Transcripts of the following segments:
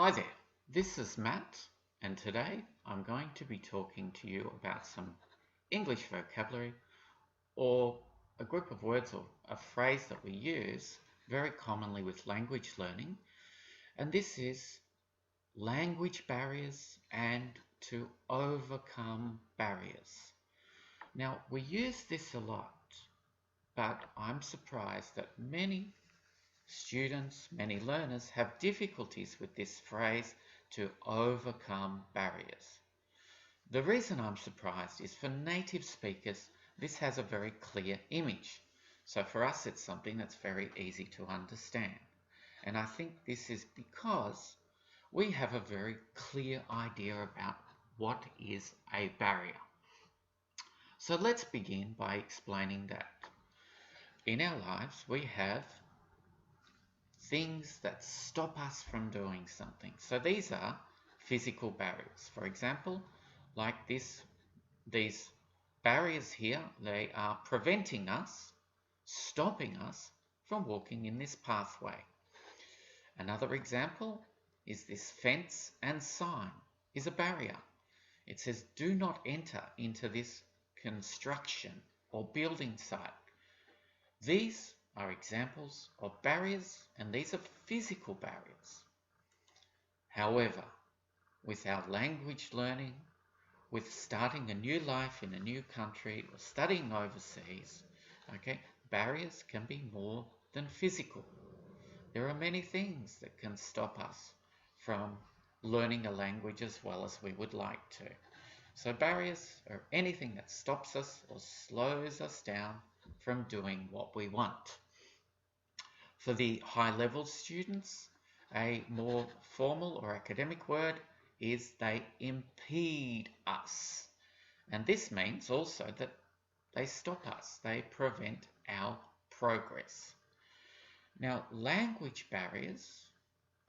Hi there, this is Matt, and today I'm going to be talking to you about some English vocabulary or a group of words or a phrase that we use very commonly with language learning, and this is language barriers and to overcome barriers. Now, we use this a lot, but I'm surprised that many students, many learners have difficulties with this phrase to overcome barriers. The reason I'm surprised is for native speakers, this has a very clear image. So for us, it's something that's very easy to understand. And I think this is because we have a very clear idea about what is a barrier. So let's begin by explaining that. In our lives, we have things that stop us from doing something. So these are physical barriers. For example, like these barriers here, they are preventing us, stopping us from walking in this pathway. Another example is this fence and sign is a barrier. It says, do not enter into this construction or building site. These are examples of barriers, and these are physical barriers. However, with our language learning, with starting a new life in a new country or studying overseas, barriers can be more than physical. There are many things that can stop us from learning a language as well as we would like to. So barriers are anything that stops us or slows us down from doing what we want. For the high-level students, a more formal or academic word is they impede us. And this means also that they stop us, they prevent our progress. Now, language barriers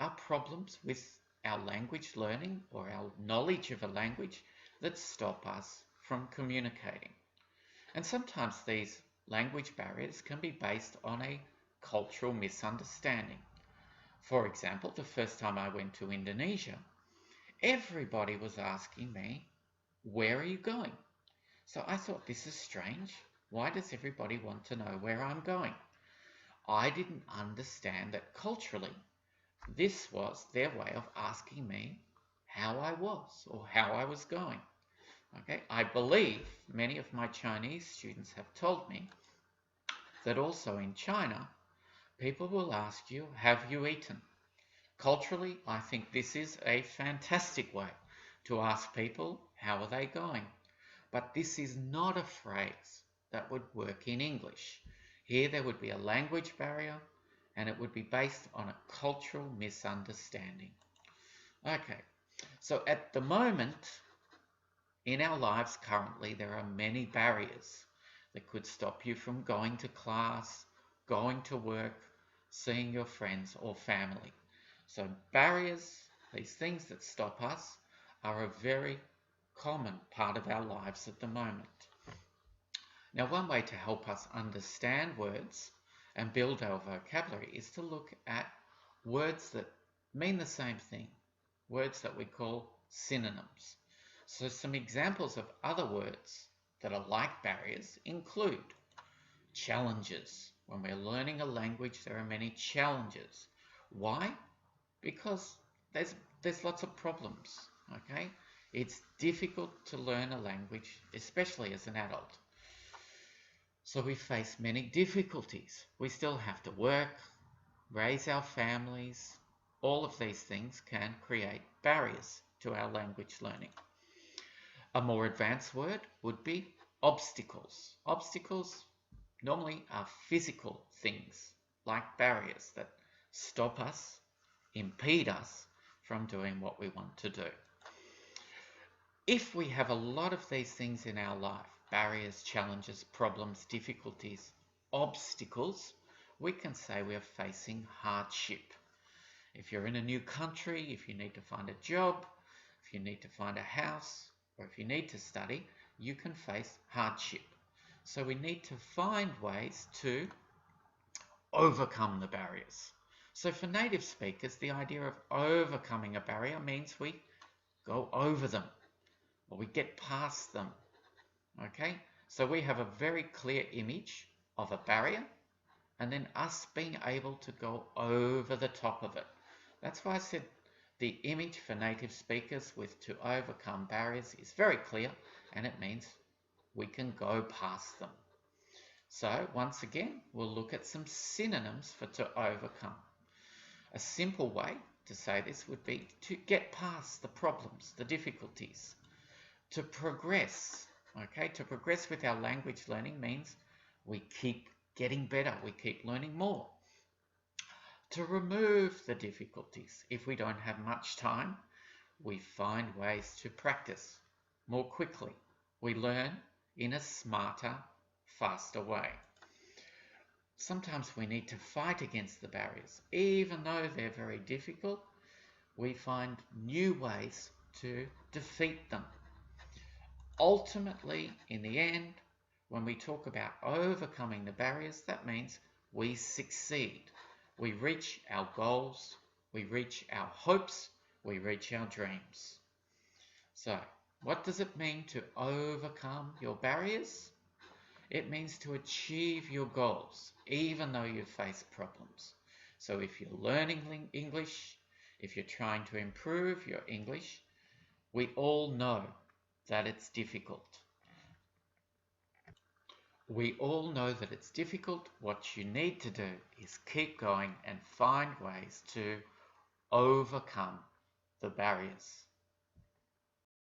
are problems with our language learning or our knowledge of a language that stop us from communicating. And sometimes these language barriers can be based on a cultural misunderstanding. For example, the first time I went to Indonesia, everybody was asking me, where are you going? So I thought, this is strange. Why does everybody want to know where I'm going? I didn't understand that culturally, this was their way of asking me how I was or how I was going. I believe many of my Chinese students have told me that also in China, people will ask you, have you eaten? Culturally, I think this is a fantastic way to ask people, how are they going? But this is not a phrase that would work in English. Here there would be a language barrier and it would be based on a cultural misunderstanding. Okay, so at the moment, in our lives currently, there are many barriers that could stop you from going to class, going to work, seeing your friends or family. So barriers, these things that stop us, are a very common part of our lives at the moment. Now, one way to help us understand words and build our vocabulary is to look at words that mean the same thing, words that we call synonyms. So some examples of other words that are like barriers include challenges. When we're learning a language, there are many challenges. Why? Because there's lots of problems, It's difficult to learn a language, especially as an adult. So we face many difficulties. We still have to work, raise our families. All of these things can create barriers to our language learning. A more advanced word would be obstacles. Obstacles normally are physical things, like barriers that stop us, impede us from doing what we want to do. If we have a lot of these things in our life, barriers, challenges, problems, difficulties, obstacles, we can say we are facing hardship. If you're in a new country, if you need to find a job, if you need to find a house, or if you need to study, you can face hardship. So we need to find ways to overcome the barriers. So for native speakers, the idea of overcoming a barrier means we go over them or we get past them. Okay, so we have a very clear image of a barrier and then us being able to go over the top of it. That's why I said the image for native speakers with to overcome barriers is very clear, and it means we can go past them. So once again, we'll look at some synonyms for to overcome. A simple way to say this would be to get past the problems, the difficulties. To progress, okay, to progress with our language learning means we keep getting better, we keep learning more. To remove the difficulties, if we don't have much time, we find ways to practice more quickly. We learn in a smarter, faster way. Sometimes we need to fight against the barriers. Even though they're very difficult, we find new ways to defeat them. Ultimately, in the end, when we talk about overcoming the barriers, that means we succeed. We reach our goals, we reach our hopes, we reach our dreams. So, what does it mean to overcome your barriers? It means to achieve your goals, even though you face problems. So if you're learning English, if you're trying to improve your English, we all know that it's difficult. We all know that it's difficult. What you need to do is keep going and find ways to overcome the barriers.